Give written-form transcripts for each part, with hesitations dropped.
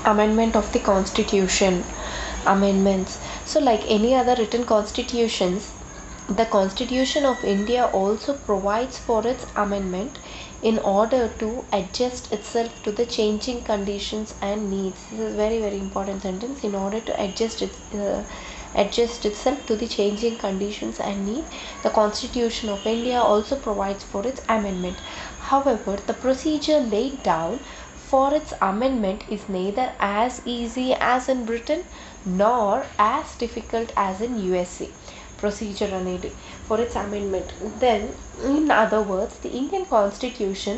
Amendment of the Constitution. Amendments. So, like any other written constitutions, the Constitution of India also provides for its amendment in order to adjust itself to the changing conditions and needs. This is very, very important sentence. In order to adjust itself to the changing conditions and need, the Constitution of India also provides for its amendment. However, the procedure laid down for its amendment is neither as easy as in Britain nor as difficult as in USA. Procedure అనేది for its amendment. Then, in other words, the Indian Constitution,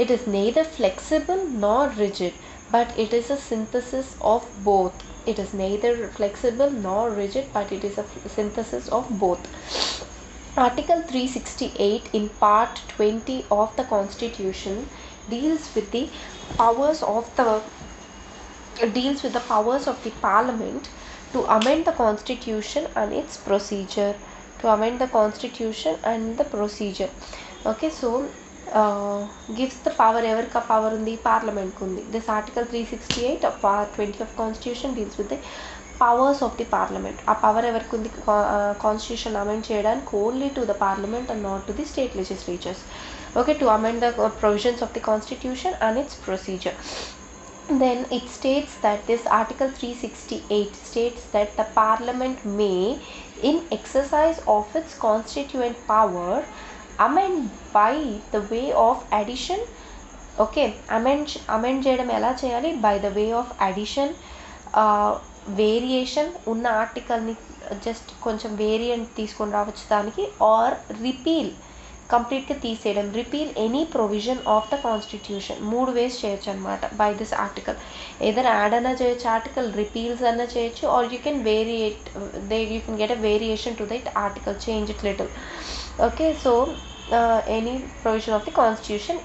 it is neither flexible nor rigid, but it is a synthesis of both. It is neither flexible nor rigid, but it is a synthesis of both. Article 368 in Part 20 of the Constitution deals with the powers of the Parliament to amend the Constitution and its procedure. Okay, so gives the power, ఎవరికి power ఉంది, Parliament ఉంది. This Article 368 of Part 20 of Constitution deals with the powers of the Parliament. ఆ power ఎవరికి ఉంది, constitution amend చేయడానికి only to the parliament and not to the state legislatures. Okay, to amend the provisions of the Constitution and its procedure. Then it states that this Article 368 states that the Parliament may, in exercise of its constituent power, amend by the way of addition. Okay, amend చేయడం ఎలా చేయాలి? By the way of addition, variation, ఉన్న ఆర్టికల్ని just కొంచెం variant తీసుకొని రావచ్చు దానికి, are repeal, కంప్లీట్గా తీసేయడం, repeal any provision of the constitution. 3 ways చేయొచ్చు అనమాట బై దిస్ ఆర్టికల్. ఏదైనా యాడ్ అన్నా చేయొచ్చు ఆర్టికల్, రిపీల్స్ అన్నా చేయొచ్చు, or you can variate, you can get a variation to that article, change it little. Okay, so any provision of the constitution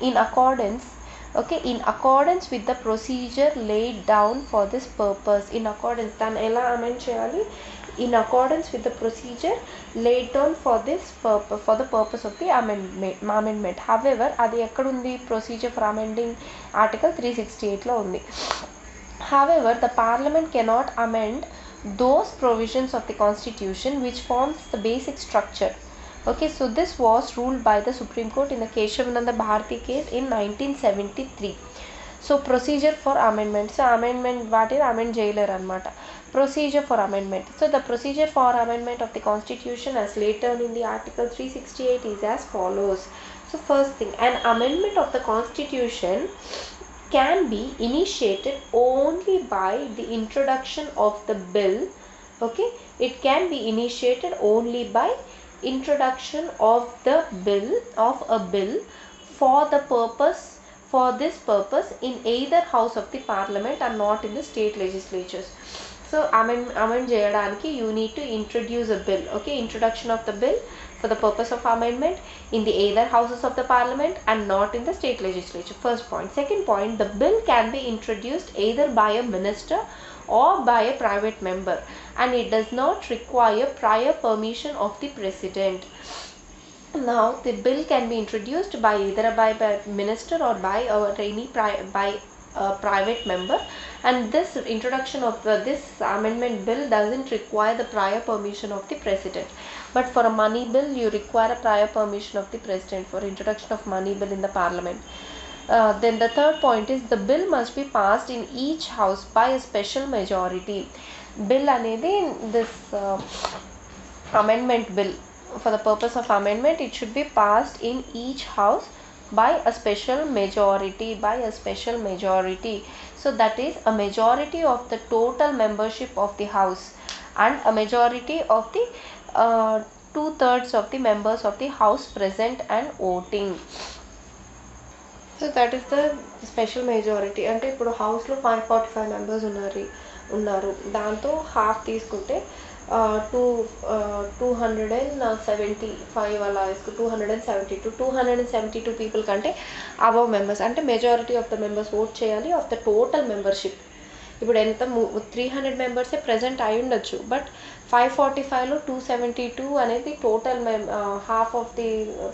in accordance with the procedure laid down for this purpose. In accordance, దాన్ని ఎలా amend చేయాలి? In accordance with the procedure laid down for the purpose of the amendment. However, అది ఎక్కడుంది? Procedure for amending Article 368లో ఉంది. However, the Parliament cannot amend those provisions of the Constitution which forms the basic structure. Okay, so this was ruled by the Supreme Court in the Keshavananda Bharati case in 1973. So procedure for amendment. So amendment, what is amend jailer anamata. Procedure for amendment. So the procedure for amendment of the Constitution as laid down in the Article 368 is as follows. So first thing, an amendment of the Constitution can be initiated only by the introduction of the bill. Okay, it can be initiated only by introduction of a bill for this purpose in either house of the Parliament and not in the state legislatures. So amend cheyadaniki you need to introduce a bill. Okay, introduction of the bill for the purpose of amendment in the either houses of the Parliament and not in the state legislature. First point. Second point, the bill can be introduced either by a minister or by a private member, and it does not require prior permission of the President. Now, the bill can be introduced by either by a minister or by a private member, and this introduction of this amendment bill doesn't require the prior permission of the President. But for a money bill, you require a prior permission of the President for introduction of money bill in the Parliament. Then the third point is the bill must be passed in each house by a special majority. Bill అనేది this amendment bill, for the purpose of amendment, it should be passed in each house by a special majority. So that is a majority of the total membership of the house and a majority of the 2/3 of the members of the house present and voting. So that is the special majority. అంటే ఇప్పుడు హౌస్లో 545 members ఉన్నారు దాంతో half తీసుకుంటే 275 అలా వేసుకు 272 people కంటే above members, అంటే majority of the members vote చేయాలి ఆఫ్ ద టోటల్ మెంబర్షిప్. ఇప్పుడు ఎంత 300 మెంబర్సే ప్రజెంట్ అయి ఉండొచ్చు, బట్ 545లో 272 అనేది టోటల్ హాఫ్ ఆఫ్ ది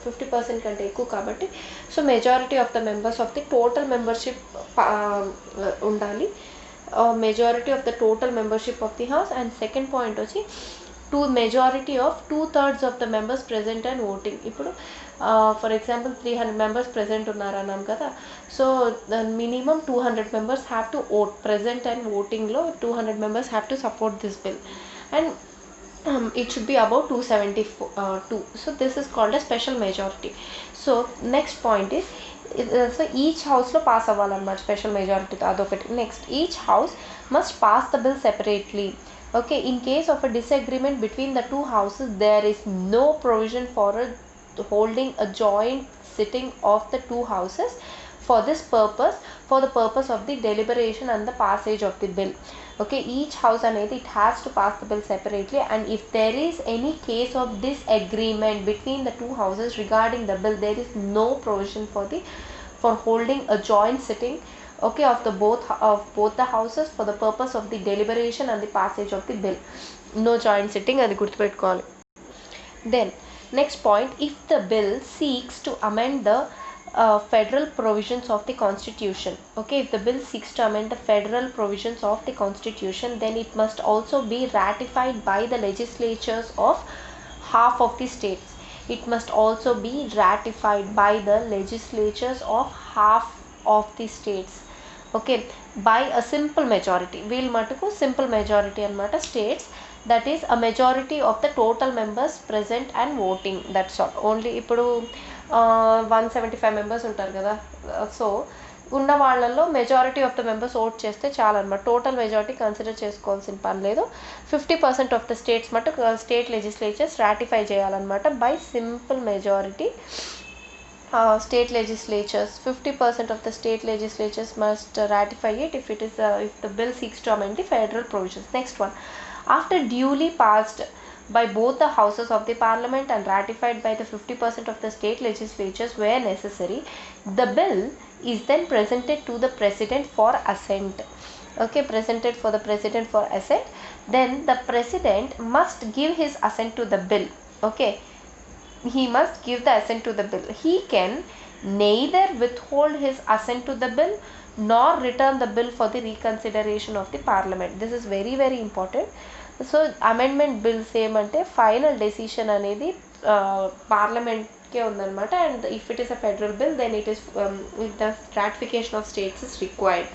50% కంటే ఎక్కువ కాబట్టి, so majority of the members of the total membership ఉండాలి. majority of the total membership of the house, and second point వచ్చి majority of 2/3 of the members present and voting. ఇప్పుడు for example 300 members present ఉన్నారు అన్నాం కదా, so minimum 200 members have to vote. Present and votingలో 200 members have to support this bill, and it should be about 272. So this is called a special majority. So next point is, so each హౌస్లో pass అవ్వాలన్నమాట special మెజారిటీతో, అదొకటి. Next, each house must pass the bill separately. Okay, in case of a disagreement between the two houses, there is no provision for holding a joint sitting of the two houses for this purpose, for the purpose of the deliberation and the passage of the bill. Okay, each house అనేది it has to pass the bill separately, and if there is any case of disagreement between the two houses regarding the bill, there is no provision for holding a joint sitting, okay, of both the houses for the purpose of the deliberation and the passage of the bill. No joint sitting, అది గుర్తుపెట్టుకోవాలి. Then next point, if the bill seeks to amend the federal provisions of the constitution, okay, if the bill seeks to amend the federal provisions of the constitution, then it must also be ratified by the legislatures of half of the states. It must also be ratified by the legislatures of half of the states, okay, by a simple majority. వీళ్ళు మటుకు simple majority అనమాట. States, that is a majority of the total members present and voting, that's all. Only ఇప్పుడు 175 members ఉంటారు కదా, so ఉన్న వాళ్ళల్లో majority of the members vote చేస్తే చాలన్నమాట. టోటల్ మెజారిటీ కన్సిడర్ చేసుకోవాల్సిన పని లేదు. 50% ఆఫ్ ద స్టేట్స్ మటు స్టేట్ లెజిస్లేచర్స్ రాటిఫై చేయాలన్నమాట by simple majority. State legislatures, 50% of the state legislatures must ratify it if the bill seeks to amend the federal provisions. Next one, after duly passed by both the houses of the parliament and ratified by the 50% of the state legislatures where necessary, the bill is then presented to the president for assent. Okay, presented for the president for assent. Then the president must give his assent to the bill. Okay, he must give the assent to the bill. He can neither withhold his assent to the bill nor return the bill for the reconsideration of the parliament. This is very very important. So amendment bills ఏమంటే final decision అనేది పార్లమెంట్కే ఉందన్నమాట, and if it is a federal bill then it is the ratification of states is required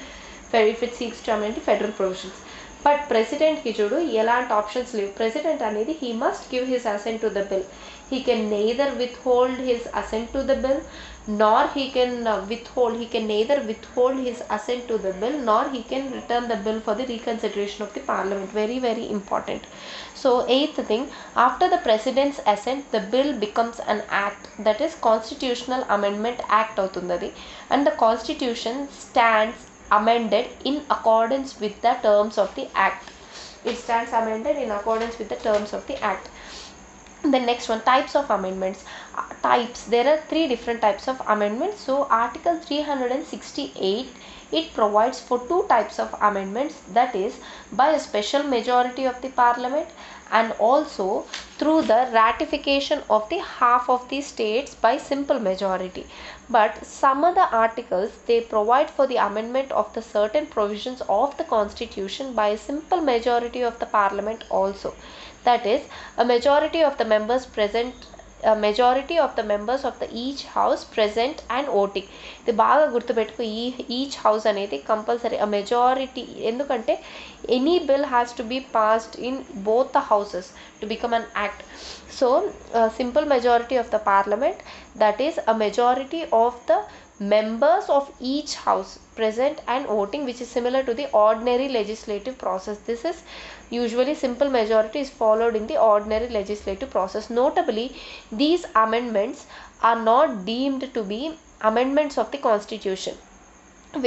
if it seeks to amend the federal provisions. But ప్రెసిడెంట్కి చూడు ఎలాంటి options లేవు. President అనేది he must give his assent to the bill. He can neither withhold his assent to the bill nor he can neither withhold his assent to the bill nor he can return the bill for the reconsideration of the parliament. Very very important. So eighth thing, after the president's assent the bill becomes an act, that is constitutional amendment act avutundadi, and the constitution stands amended in accordance with the terms of the act. It stands amended in accordance with the terms of the act. The next one, types of amendments. Types, there are 3 different types of amendments. So article 368, it provides for 2 types of amendments, that is by a special majority of the parliament and also through the ratification of the half of the states by simple majority. But some of the articles they provide for the amendment of the certain provisions of the constitution by a simple majority of the parliament also, that is a majority of the members present, a majority of the members of the each house present and voting. ఇది బాగా గుర్తుపెట్టుకో, each house అనేది compulsory a majority, ఎందుకంటే any bill has to be passed in both the houses to become an act. So simple majority of the parliament, that is a majority of the members of each house present and voting, which is similar to the ordinary legislative process. This is usually simple majority is followed in the ordinary legislative process. Notably, these amendments are not deemed to be amendments of the constitution.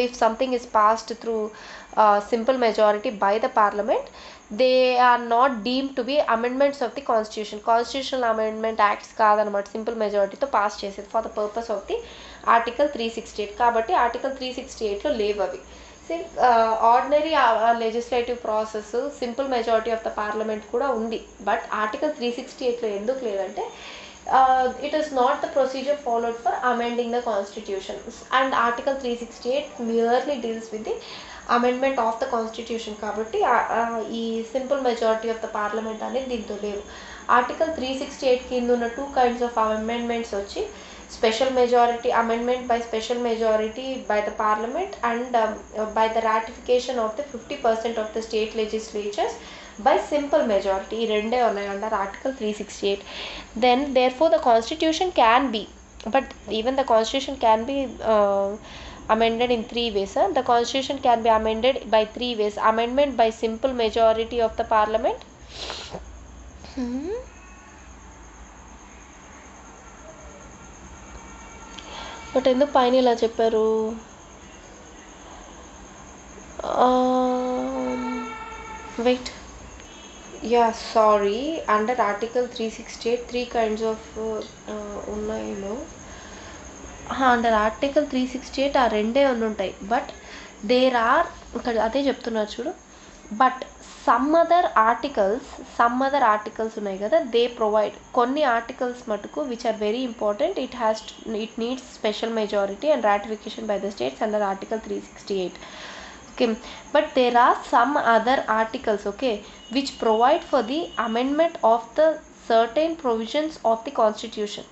If something is passed through simple majority by the parliament, they are not deemed to be amendments of the constitution. Constitutional amendment acts కాదనమాట simple మెజారిటీతో pass చేసేది for the purpose of the article 368. కాబట్టి article 368లో లేవు అవి. Ordinary legislative process simple majority of the parliament కూడా ఉంది, but article 368లో ఎందుకు లేదంటే it is not the procedure followed for amending the constitution, and article 368 merely deals with the amendment of the constitution కాబట్టి ఈ simple majority of the parliament అనేది దీంతో లేవు. Article 368 కింద ఉన్న 2 kinds of amendments వచ్చి special majority amendment by special majority by the parliament and by the ratification of the 50% of the state legislatures by simple majority. ఈ రెండే ఉన్నాయి under article 368. Then therefore the constitution can be, but even the constitution can be amended in 3 ways. The constitution can be amended by 3 ways. Amendment by simple majority of the parliament. But ఎందుకు పైన ఇలా చెప్పారు? Wait, ya sorry, under article 368 3 kinds of ఉన్నాయేమో. Under article 368 ఆ రెండే ఉంటాయి. But there are, ఇక్కడ అదే చెప్తున్నారు చూడు, బట్ సమ్ అదర్ ఆర్టికల్స్ ఉన్నాయి కదా, దే ప్రొవైడ్ కొన్ని ఆర్టికల్స్ మటుకు which are very important. It needs special majority and ratification by the states under article 368. Okay, but there are some other articles, okay, which provide for the amendment of the certain provisions of the constitution.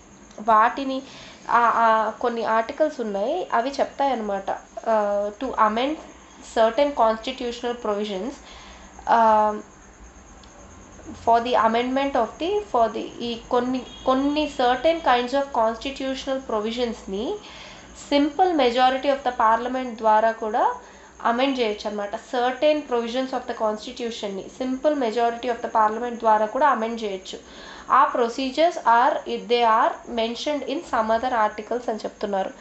వాటిని కొన్ని articles ఉన్నాయి, అవి చెప్తాయి అన్నమాట to amend certain constitutional provisions for the amendment of the ఈ కొన్ని certain kinds of constitutional ప్రొవిజన్స్ని simple majority of the parliament ద్వారా కూడా అమెండ్ చేయొచ్చు అనమాట. సర్టెన్ ప్రొవిజన్స్ ఆఫ్ ద కాన్స్టిట్యూషన్ని simple majority of the parliament ద్వారా కూడా అమెండ్ చేయొచ్చు. ఆ procedures they are mentioned in some other articles అని చెప్తున్నారు.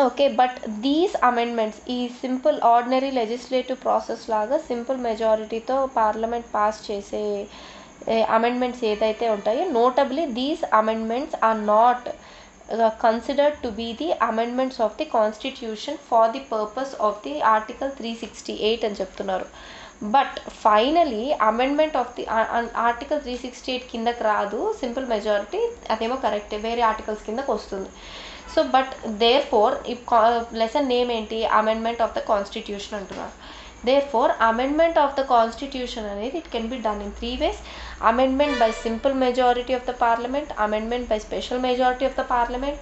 ఓకే, బట్ దీస్ అమెండ్మెంట్స్ ఈ సింపుల్ ఆర్డినరీ లెజిస్లేటివ్ ప్రాసెస్ లాగా సింపుల్ మెజారిటీతో పార్లమెంట్ పాస్ చేసే అమెండ్మెంట్స్ ఏదైతే ఉంటాయో, notably these amendments are not considered to be the amendments of the constitution for the purpose of the article 368 అని చెప్తున్నారు. But finally amendment of the article 368 కిందకి రాదు simple majority, అదేమో కరెక్టే, వేరే ఆర్టికల్స్ కిందకి వస్తుంది. So but therefore lesson name ఏంటి, అమెండ్మెంట్ ఆఫ్ ద కాన్స్టిట్యూషన్ అంటున్నారు. Therefore, amendment of the constitution అనేది it can be done in 3 ways. Amendment by simple majority of the parliament, amendment by special majority of the parliament,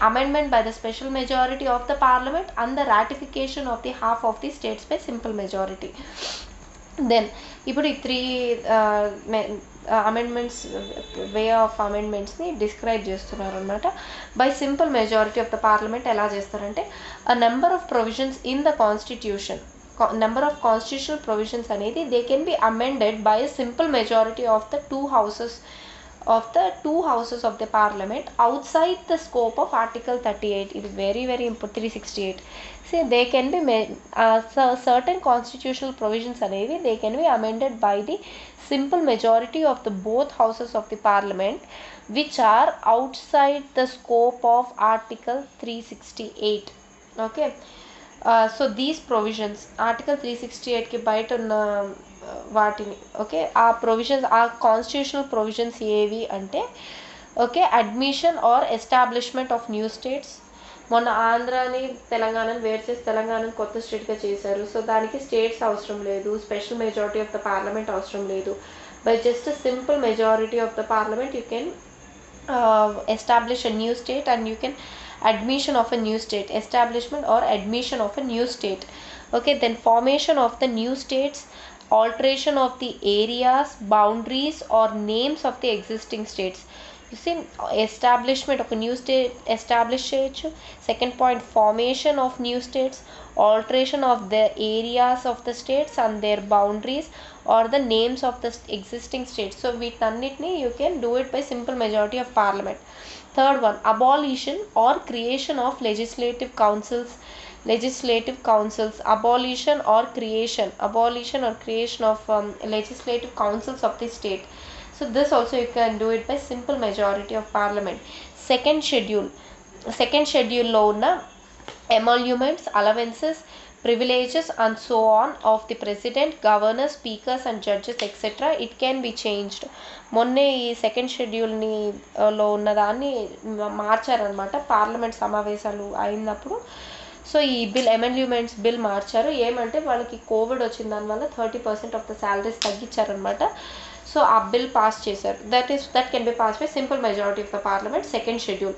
amendment by the special majority of the parliament and the ratification of the half of the states by simple majority. Then ఇప్పుడు ఈ 3 amendments way of అమెండ్మెంట్స్ని describe చేస్తున్నారు అనమాట. By simple majority of the parliament ఎలా చేస్తారంటే, a number of provisions in the constitution, number of constitutional provisions అనేది they can be amended by a simple majority of the two houses of the parliament outside the scope of article 38. It is very important. 368. See, they can be certain constitutional provisions అనేవి they can be amended by the simple majority of the both houses of the parliament which are outside the scope of article 368. Okay, so these provisions article 368 కి బయట ఉన్న వాటిని, okay, ఆ provisions, ఆ constitutional provisions ఏవి అంటే, okay, admission are establishment of new states. మొన్న ఆంధ్రాని తెలంగాణని వేరు చేసి తెలంగాణని కొత్త స్టేట్గా చేశారు. సో దానికి స్టేట్స్ అవసరం లేదు, special majority of the parliament అవసరం లేదు. By just simple majority of the parliament you can establish a new state and you can admission of a new state, establishment or admission of a new state. Okay, then formation of the new states, alteration of the areas, boundaries or names of the existing states. You see, establishment of a new state establish cheyachu. Second point, formation of new states, alteration of the areas of the states and their boundaries or the names of the existing states. So వీటన్నిటిని you can do it by simple majority of parliament. Third one, abolition or creation of legislative councils, abolition or creation of legislative councils of the state. So this also you can do it by simple majority of parliament. Second schedule లో ఉన్న emoluments, allowances, privileges and so on of the president, governors, speakers and judges etc. it can be changed. మొన్నే ఈ second షెడ్యూల్ని లో ఉన్నదాన్ని మార్చారనమాట parliament సమావేశాలు అయినప్పుడు. So ఈ bill amendments bill మార్చారు. ఏమంటే వాళ్ళకి కోవిడ్ వచ్చిన దానివల్ల 30% ఆఫ్ ద శాలరీస్ తగ్గించారనమాట. సో ఆ బిల్ పాస్ చేశారు. That can be pass by simple majority of the parliament, second schedule.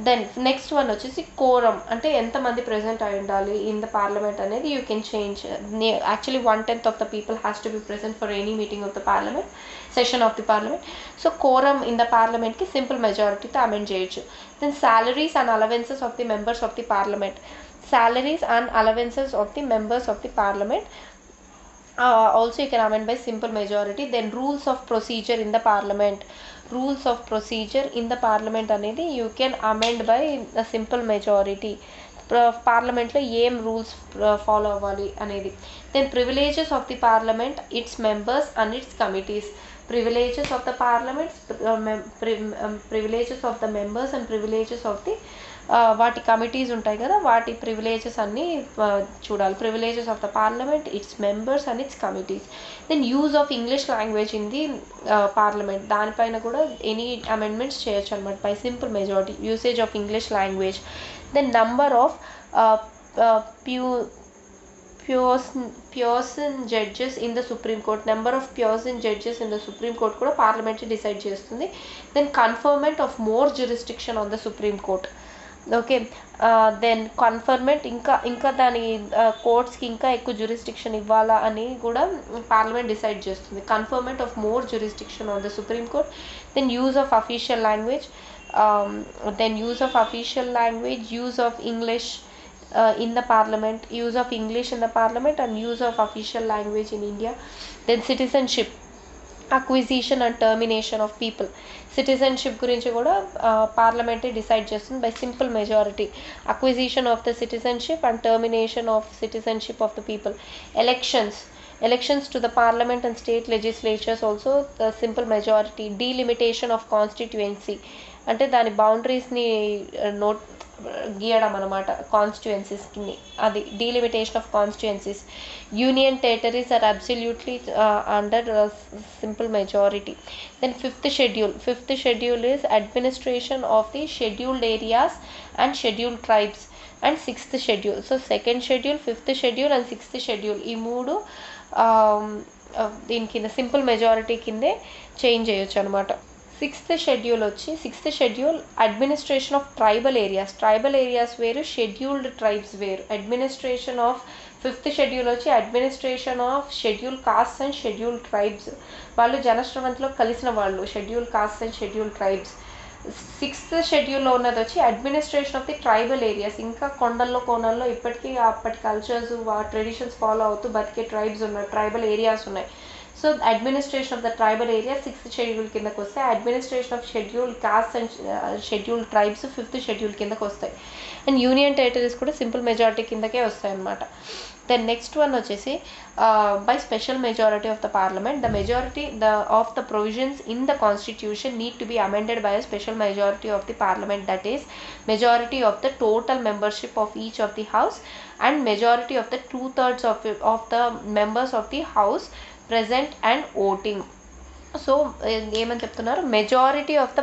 Then next one వచ్చేసి కోరం, అంటే ఎంతమంది ప్రెసెంట్ అయి ఉండాలి ఇన్ ద పార్లమెంట్ అనేది you can change. Actually 1/10 of the people has to be present for any meeting of the parliament, session of the parliament. So quorum in the పార్లమెంట్కి simple మెజారిటీతో amend చేయొచ్చు. Then salaries and allowances of the members of the parliament. Salaries and allowances of the members of the parliament also you can amend by simple majority. Then rules of procedure in the parliament. Rules of procedure in the parliament అనేది you can amend by a simple majority. పార్లమెంట్లో ఏం rules follow అవ్వాలి అనేది. Then privileges of the parliament, its members and its committees. Privileges of the parliament, privileges of the members and privileges of the వాటి committees ఉంటాయి కదా, వాటి privileges అన్నీ చూడాలి. Privileges of the parliament, its members and its committees. Then use of English language in the parliament, దానిపైన కూడా any amendments చేయొచ్చు అనమాట by simple majority. Usage of English language. Then number of puisne judges in the supreme court. Number of puisne judges in the supreme court కూడా parliament decide చేస్తుంది. Then conferment of more jurisdiction on the supreme court. Okay. Then conferment, ఇంకా దాని కోర్ట్స్కి ఇంకా ఎక్కువ jurisdiction ఇవ్వాలా అని కూడా పార్లమెంట్ డిసైడ్ చేస్తుంది. Conferment of more jurisdiction on the supreme court. Then use of official language. Then use of official language, use of English in the parliament, use of English in the parliament and use of official language in India. Then citizenship, acquisition and termination of people. Citizenship గురించి కూడా పార్లమెంటే decide చేస్తుంది by simple majority. Acquisition of the citizenship and termination of citizenship of the people. Elections to the parliament and state legislatures also the simple majority. Delimitation of constituency, అంటే దాని బౌండరీస్ని గీయడం అనమాట కాన్స్టిట్యుయెన్సీస్కి, అది delimitation of constituencies. Union territories are absolutely under simple majority. Then fifth schedule is administration of the scheduled areas and scheduled tribes. And sixth schedule, so second schedule, fifth schedule and sixth schedule, ఈ మూడు దీని కింద simple majority కిందే change చేయొచ్చు అనమాట. Sixth schedule administration of tribal areas వేరు, scheduled tribes వేరు. Administration of fifth schedule వచ్చి administration of schedule caste and schedule tribes, వాళ్ళు జనశ్రవంతిలో కలిసిన వాళ్ళు, schedule caste and schedule tribes. Sixth షెడ్యూల్లో ఉన్నది వచ్చి administration of the tribal areas, ఇంకా కోనల్లో ఇప్పటికీ అప్పటి కల్చర్స్ ట్రెడిషన్స్ ఫాలో అవుతూ బతికే ట్రైబ్స్ ఉన్నాయి, ట్రైబల్ ఏరియాస్ ఉన్నాయి. So administration of the tribal area sixth schedule కిందకు వస్తాయి. Administration of schedule caste and schedule tribes fifth schedule కిందకు వస్తాయి. అండ్ యూనియన్ టెరిటరీస్ కూడా సింపుల్ మెజారిటీ కిందకే వస్తాయి అన్నమాట. దెన్ నెక్స్ట్ వన్ వచ్చేసి by special majority of the parliament, the majority of the provisions in the constitution need to be amended by a special majority of the parliament, that is majority of the total membership of each of the house and majority of the 2/3 of the members of the house present and voting. So ఏమని చెప్తున్నారు, majority of the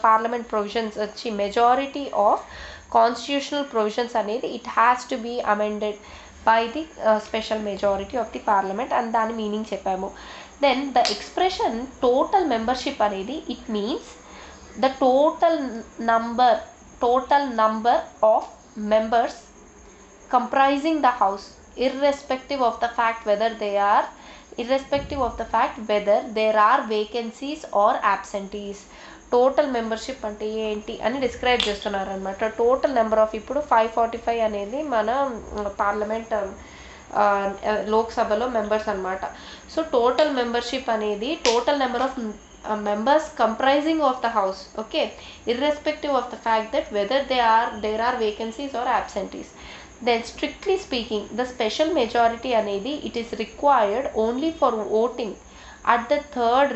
parliament provisions వచ్చి majority of constitutional provisions అనేది it has to be amended by the special majority of the parliament అని దాని meaning చెప్పాము. Then the expression total membership అనేది it means the total number of members comprising the house irrespective of the fact whether there are vacancies or absentees. Total membership అంటే ఏంటి అని describe చేస్తున్నారు అనమాట. Total number of ఇప్పుడు 545 అనేది మన parliament లోక్సభలో మెంబర్స్ అనమాట. సో టోటల్ మెంబర్షిప్ అనేది total number of members comprising of the house, okay, irrespective of the fact that whether there are vacancies or absentees. Then strictly speaking the special majority anedi it is required only for voting at the third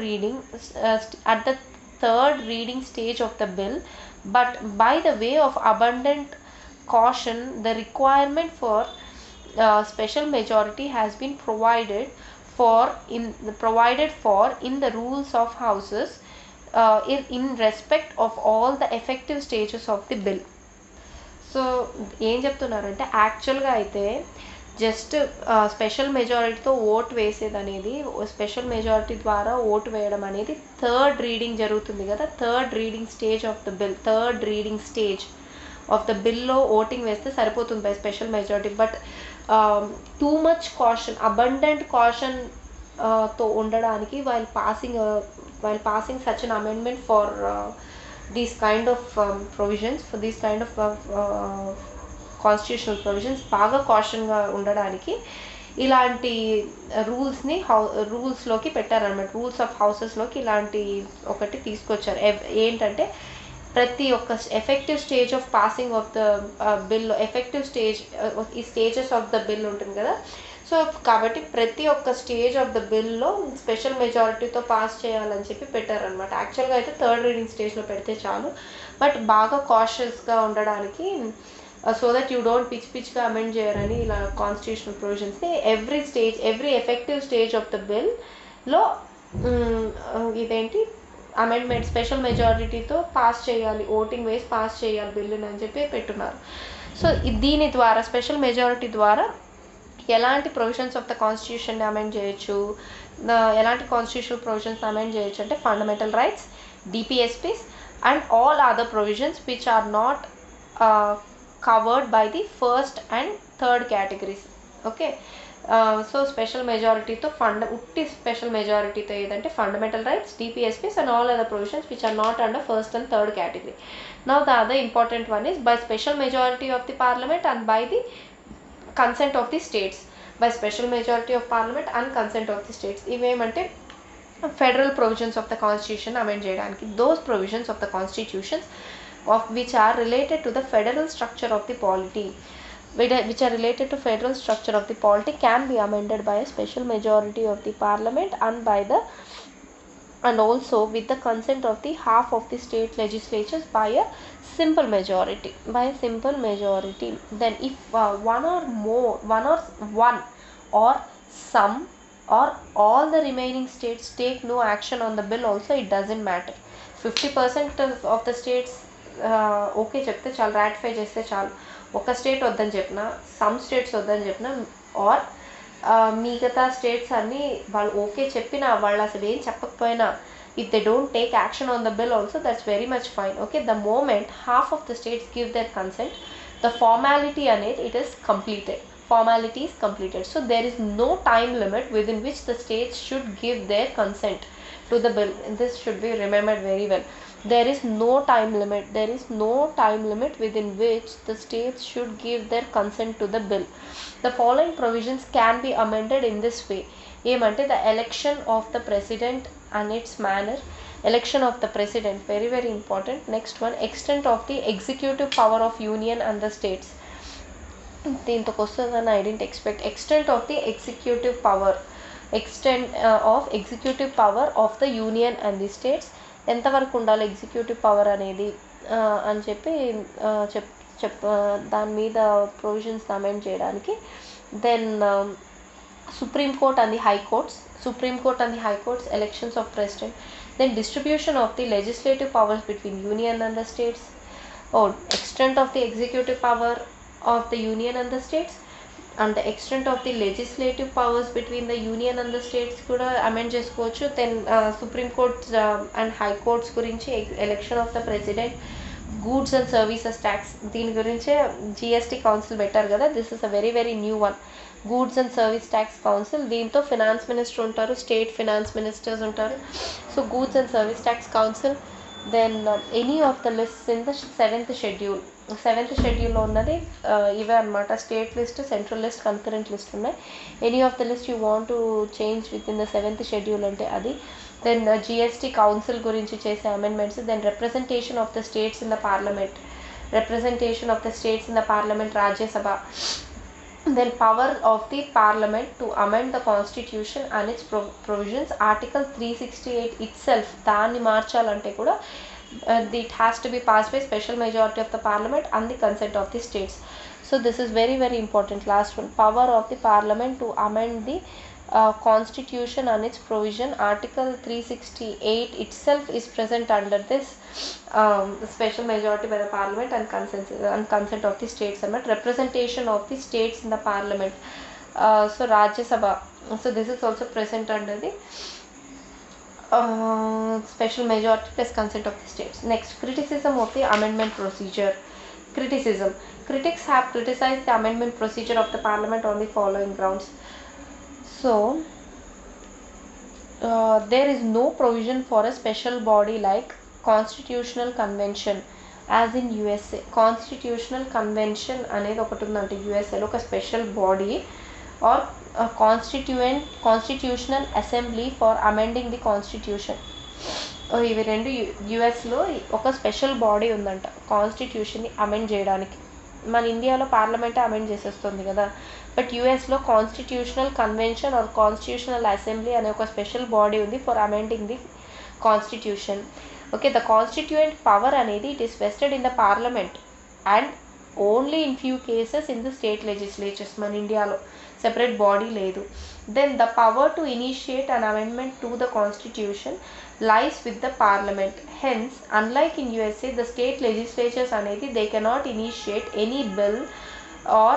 reading stage of the bill, but by the way of abundant caution the requirement for special majority has been provided for in the rules of houses in respect of all the effective stages of the bill. So ఏం చెప్తున్నారంటే యాక్చువల్గా అయితే just special మెజారిటీతో vote వేసేది అనేది, special majority ద్వారా vote వేయడం అనేది థర్డ్ రీడింగ్ జరుగుతుంది కదా, third reading stage of the bill, third reading stage of the బిల్లో ఓటింగ్ వేస్తే సరిపోతుంది by special majority. But too much caution, abundant caution తో ఉండడానికి while passing such an amendment for these kind of provisions, for these kind of constitutional provisions, బాగా కాషన్గా ఉండడానికి ఇలాంటి రూల్స్లోకి పెట్టారనమాట. Rules of హౌసెస్లోకి ఇలాంటి ఒకటి తీసుకొచ్చారు. ఏంటంటే ప్రతి ఒక్క effective stage of passing of the bill, effective stage ఈ స్టేజెస్ ఆఫ్ ద బిల్ ఉంటుంది కదా, సో కాబట్టి ప్రతి ఒక్క స్టేజ్ ఆఫ్ ద బిల్లో స్పెషల్ మెజారిటీతో పాస్ చేయాలని చెప్పి పెట్టారనమాట. యాక్చువల్గా అయితే థర్డ్ రీడింగ్ స్టేజ్లో పెడితే చాలు, బట్ బాగా కాషియస్గా ఉండడానికి, సో దట్ యూ డోంట్ పిచ్గా అమెండ్ చేయరని ఇలా కాన్స్టిట్యూషనల్ ప్రొవిజన్స్ని every effective stage of the బిల్లో ఇదేంటి అమెండ్మెంట్ స్పెషల్ మెజారిటీతో పాస్ చేయాలి, ఓటింగ్ వేసి పాస్ చేయాలి బిల్లుని అని చెప్పి పెట్టున్నారు. సో దీని ద్వారా స్పెషల్ మెజారిటీ ద్వారా ఎలాంటి ప్రొవిజన్స్ ఆఫ్ ద కాన్స్టిట్యూషన్ని అమెండ్ చేయొచ్చు, ఎలాంటి కాన్స్టిట్యూషనల్ ప్రొవిజన్స్ అమెండ్ చేయొచ్చు అంటే fundamental rights, DPSPs and all other provisions which are not covered by the first and third categories. Okay, so special majority to utti special majority to edante fundamental rights, DPSPs and all other provisions which are not under first and third category. Now the other important one is by special majority of the parliament and by the consent of the states. By special majority of parliament and consent of the states, ఇవేమంటే federal provisions of the constitution amend cheyadaniki, those provisions of the constitutions of which are related to the federal structure of the polity, which are related to federal structure of the polity can be amended by a special majority of the parliament and also with the consent of the half of the state legislatures by a simple majority. Then if one or some or all the remaining states take no action on the bill also, it doesn't matter. 50% of the states okay చెప్తే చాలు, ratify చేస్తే చాలు. ఒక state వద్దని చెప్పినా, some states వద్దని చెప్పినా, are మిగతా స్టేట్స్ అన్నీ వాళ్ళు ఓకే చెప్పినా, వాళ్ళు అసలు ఏం చెప్పకపోయినా, if they don't take action on the bill also, that's very much fine. Okay, the moment half of the states give their consent, the formality అనేది it is completed. So there is no time limit within which the states should give their consent to the bill. This should be remembered very well. There is no time limit within which the states should give their consent to the bill. The following provisions can be amended in this way. ఏమంటే the election of the president and its manner. Election of the president, very very important. Next one, extent of the executive power of union and the states. దీంతో వస్తుందని I didn't expect. Extent of the executive power of the union and the states. ఎంతవరకు ఉండాలి executive power అనేది అని చెప్పి దాని మీద provisions amend చేయడానికి. Then supreme court and the high courts, elections of president. Then distribution of the legislative powers between union and the states. Extent of the executive power of the union and the states and the extent of the legislative powers between the union and the states కూడా amend చేసుకోవచ్చు. Then supreme courts and high courts గురించి, election of the president, goods and services tax, దీని గురించే GST council పెట్టారు కదా, this is a very very new one, goods and service tax council. దీంతో finance minister ఉంటారు, state finance ministers ఉంటారు. So goods and service tax council. Then any of the list in the seventh షెడ్యూల్లో ఉన్నది ఇవే అనమాట. State list, central list, concurrent list ఉన్నాయి. Any of the list you want to change within the seventh schedule అంటే అది. Then GST council గురించి చేసే amendments. Then representation of the states in the parliament, Rajya Sabha. Then power of the parliament to amend the constitution and its provisions. Article 368 itself దాన్ని మార్చాలంటే కూడా it has to be passed by special majority of the parliament and the consent of the states. So this is very very important. Last one, power of the parliament to amend the constitution and its provision. Article 368 itself is present under this special majority by the parliament and consent of the states and representation of the states in the parliament. So Rajya Sabha, so this is also present under the special majority plus consent of the states. Next, criticism of the amendment procedure. Criticism. Critics have criticized the amendment procedure of the parliament on the following grounds. So there is no provision for a special body like constitutional convention as in USA. Constitutional convention అనేది ఒకటి ఉందంటే యూఎస్ఏలో ఒక special body or constitutional assembly for amending the constitution. ఇవి రెండు యుఎస్లో ఒక special body ఉందంట కాన్స్టిట్యూషన్ని అమెండ్ చేయడానికి. మన ఇండియాలో పార్లమెంటే అమెండ్ చేసేస్తుంది కదా, బట్ యూఎస్లో constitutional convention or constitutional assembly అనే ఒక స్పెషల్ బాడీ ఉంది for amending the constitution. Okay, the constituent power అనేది it is vested in the parliament and only in few cases in the state legislatures. మన ఇండియాలో separate body లేదు. Then the power to initiate an amendment to the constitution lies with the parliament. Hence, unlike in USA, the state legislatures అనేది they cannot initiate any bill or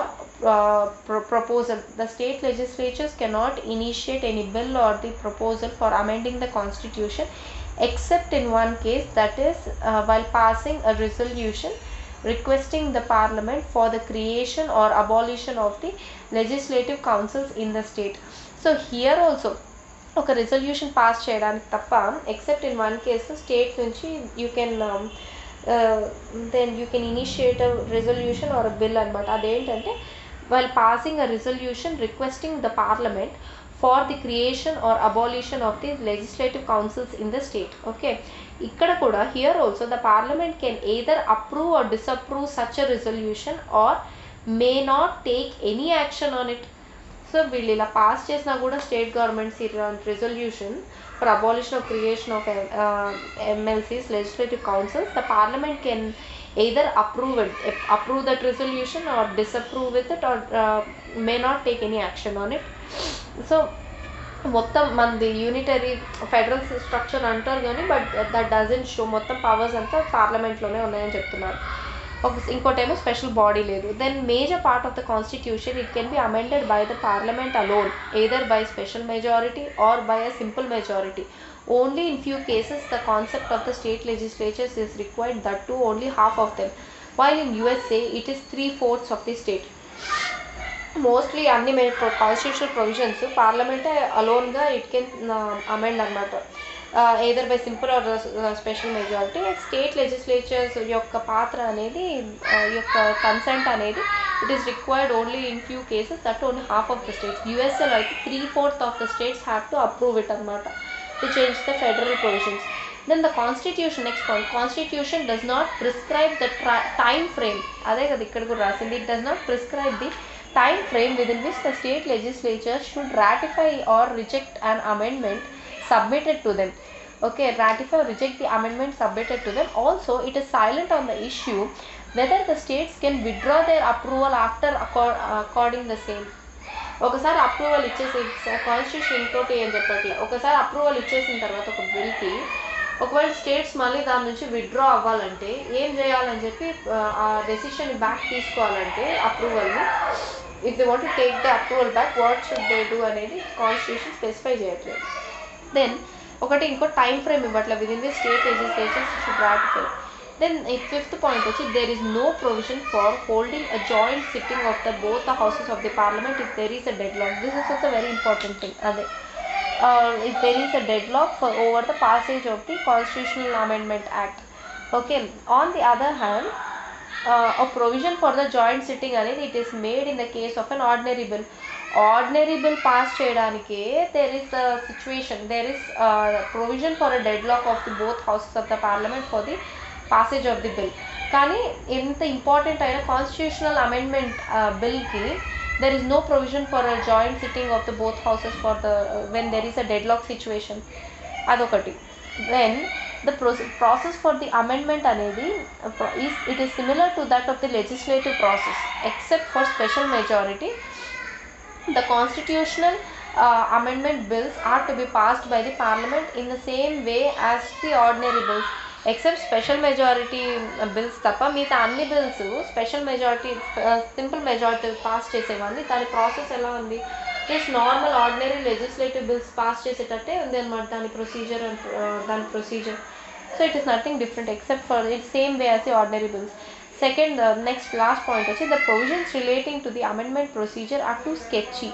proposal. The state legislatures cannot initiate any bill or the proposal for amending the constitution except in one case, that is while passing a resolution requesting the parliament for the creation or abolition of the legislative councils in the state. So here also ఒక resolution pass చేయడానికి తప్ప except in one case state నుంచి you can then you can initiate a resolution or a bill అనమాట. అదేంటంటే while passing a resolution requesting the parliament for the creation or abolition of the legislative councils in the state. Okay, ఇక్కడ కూడా here also the parliament can either approve or disapprove such a resolution or may not take any action on it. So వీళ్ళు ఇలా pass చేసినా కూడా state governments resolution for abolition of creation of MLCs legislative councils, the parliament can either approve that resolution or disapprove with it or may not take any action on it. So మొత్తం మనది unitary federal structure అంటారు కానీ but that doesn't show మొత్తం powers అంతా పార్లమెంట్లోనే ఉన్నాయని చెప్తున్నారు. ఇంకోటేమో స్పెషల్ బాడీ లేదు. Then major part of the constitution it can be amended by the parliament alone either by special majority or by a simple majority. Only in few cases the concept of the state legislatures is required, that too only half of them, while in USA it is 3/4 of the state. Mostly అన్ని constitutional provisions పార్లమెంటే అలోన్గా it can amend అనమాట, either by simple or special majority. State legislatures యొక్క పాత్ర అనేది యొక్క consent అనేది it is required only in few cases, that only half of the states. యూఎస్ఏలో అయితే 3/4 of the states have to approve it అనమాట to change the federal provisions. Then the constitution, next point, constitution does not prescribe the time frame. అదే కదా ఇక్కడ కూడా రాసింది, it does not prescribe the time frame within which the state legislature should ratify or reject an amendment submitted to them. Okay, ratify or reject the amendment submitted to them. Also, it is silent on the issue whether the states can withdraw their approval after according the same. ఒకసారి approval ఇచ్చేసి constitution ఇంకోటి ఏం చెప్పట్లే, ఒకసారి approval ఇచ్చేసిన తర్వాత ఒక బిల్కి ఒకవేళ స్టేట్స్ మళ్ళీ దాని నుంచి విత్డ్రా అవ్వాలంటే ఏం చేయాలని చెప్పి ఆ డెసిషన్ బ్యాక్ తీసుకోవాలంటే అప్రూవల్ని, if they want to take the approval back what should they do అనేది కాన్స్టిట్యూషన్ స్పెసిఫై చేయట్లేదు. దెన్ ఒకటి ఇంకో టైం ఫ్రేమ్ ఇవ్వట్లేదు within the state legislatures should ratify. Then fifth point వచ్చి there is no provision for holding a joint sitting of the both the houses of the parliament if there is a deadlock. This is also very important thing. అదే if there is a deadlock over the passage of the Constitutional Amendment Act. Okay, on the other hand, a provision for the joint sitting అనేది it is made in the case of an ordinary bill. Ordinary bill pass చేయడానికి there is a situation, there is a provision for a deadlock of the both houses of the parliament for the passage of the bill. కానీ ఎంత important అయిన constitutional amendment బిల్కి there is no provision for a joint sitting of the both houses for the when there is a deadlock situation. Adokati. Then the process for the amendment anedi it is similar to that of the legislative process except for special majority. The constitutional amendment bills are to be passed by the parliament in the same way as the ordinary bills, except special majority bills తప్ప మిగతా అన్ని bills special majority simple majority pass చేసేవాడిని. దాని process ఎలా ఉంది, just normal ordinary legislative bills pass చేసేటట్టే ఉంది అనమాట దాని procedure. So it is nothing different except for it same way as the ordinary bills. Second next last point వచ్చి the provisions relating to the amendment procedure or too sketchy.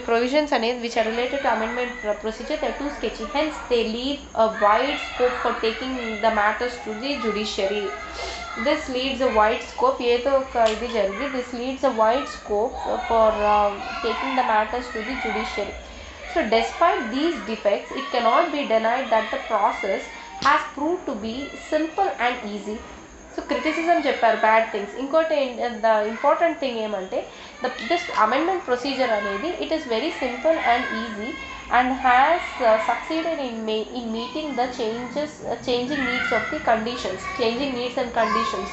Provisions which are related to amendment procedure, they are too sketchy, hence they leave a wide scope for taking the matters to the judiciary. This leaves a wide scope, this leaves a wide scope for taking the matters to the judiciary. So despite these defects, it cannot be denied that the process has proved to be simple and easy. So criticism చెప్పారు bad things. ఇంకోటి the important thing ఏమంటే this amendment procedure అనేది it is very simple and easy and has succeeded in meeting the changing needs of the conditions, changing needs and conditions,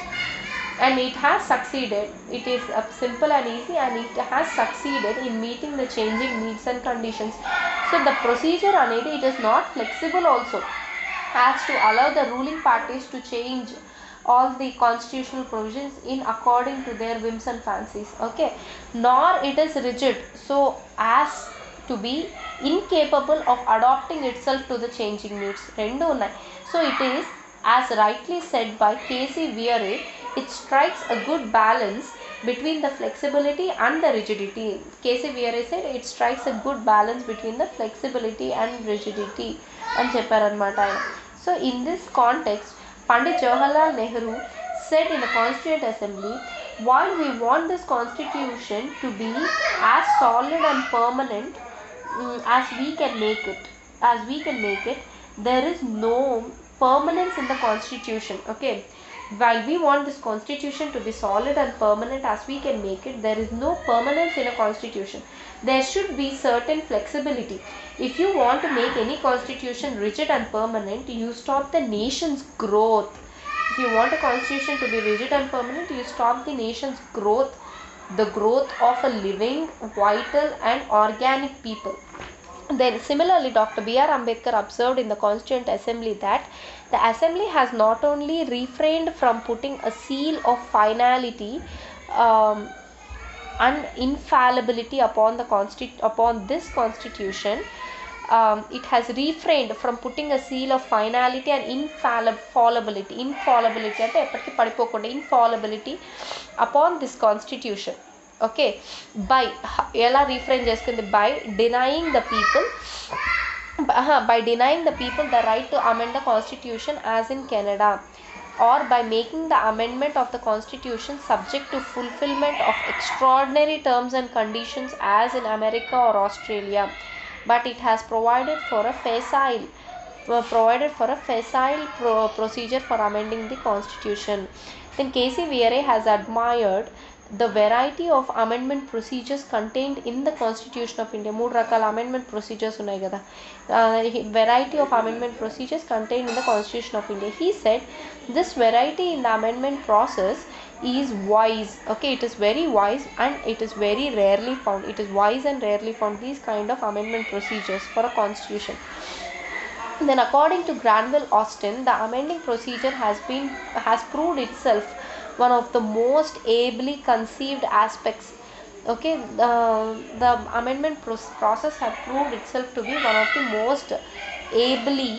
and it has succeeded. It is simple and easy and it has succeeded in meeting the changing needs and conditions. So the procedure అనేది it is not flexible also as to allow the ruling parties to change all the constitutional provisions in according to their whims and fancies, okay, nor it is rigid so as to be incapable of adopting itself to the changing needs. Rendu unnai. So it is, as rightly said by K.C. Weary, it strikes a good balance between the flexibility and the rigidity. K.C. Weary said it strikes a good balance between the flexibility and rigidity అని చెప్పారన్నమాట ఆయన. So in this context, Pandit Jawaharlal Nehru said in the Constituent Assembly, while we want this constitution to be as solid and permanent as we can make it, there is no permanence in the constitution, okay. While we want this constitution to be solid and permanent as we can make it, there is no permanence in a constitution. There should be certain flexibility. If you want to make any constitution rigid and permanent, you stop the nation's growth. If you want a constitution to be rigid and permanent, you stop the nation's growth, the growth of a living, vital and organic people. Then similarly, Dr. B.R. Ambedkar observed in the Constituent Assembly that the Assembly has not only refrained from putting a seal of finality and infallibility upon this constitution, it has refrained from putting a seal of finality and infallibility ante eppatiki padipokunda infallibility upon this constitution, okay, by ela refrain chestundi by denying the people the right to amend the constitution as in Canada, or by making the amendment of the constitution subject to fulfillment of extraordinary terms and conditions as in America or Australia, but it has provided for a facile procedure for amending the constitution. Then K.C. Weary has admired the variety of amendment procedures contained in the Constitution of India. మూడు రకాల amendment procedures ఉన్నాయి కదా, variety of amendment procedures contained in the Constitution of India. He said this variety in the amendment process is wise, okay, it is very wise and it is very rarely found. It is wise and rarely found, these kind of amendment procedures for a constitution. Then according to Granville Austin, the amending procedure has proved itself one of the most ably conceived aspects, okay. The amendment process has proved itself to be one of the most ably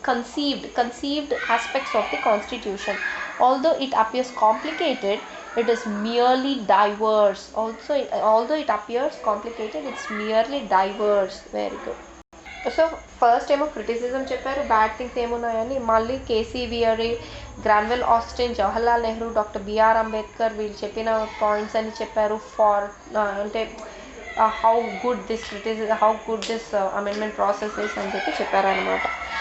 conceived aspects of the constitution. Although it appears complicated, it is merely diverse. Although it appears complicated, it's merely diverse. Very good. So first ఏమో criticism చెప్పారు, bad things ఏమున్నాయని. మళ్ళీ K C Wheare, Granville Austin, Jawaharlal Nehru, doctor B R Ambedkar వీళ్ళు చెప్పిన points అని చెప్పారు. అంటే how good this amendment process is అని చెప్పి చెప్పారనమాట.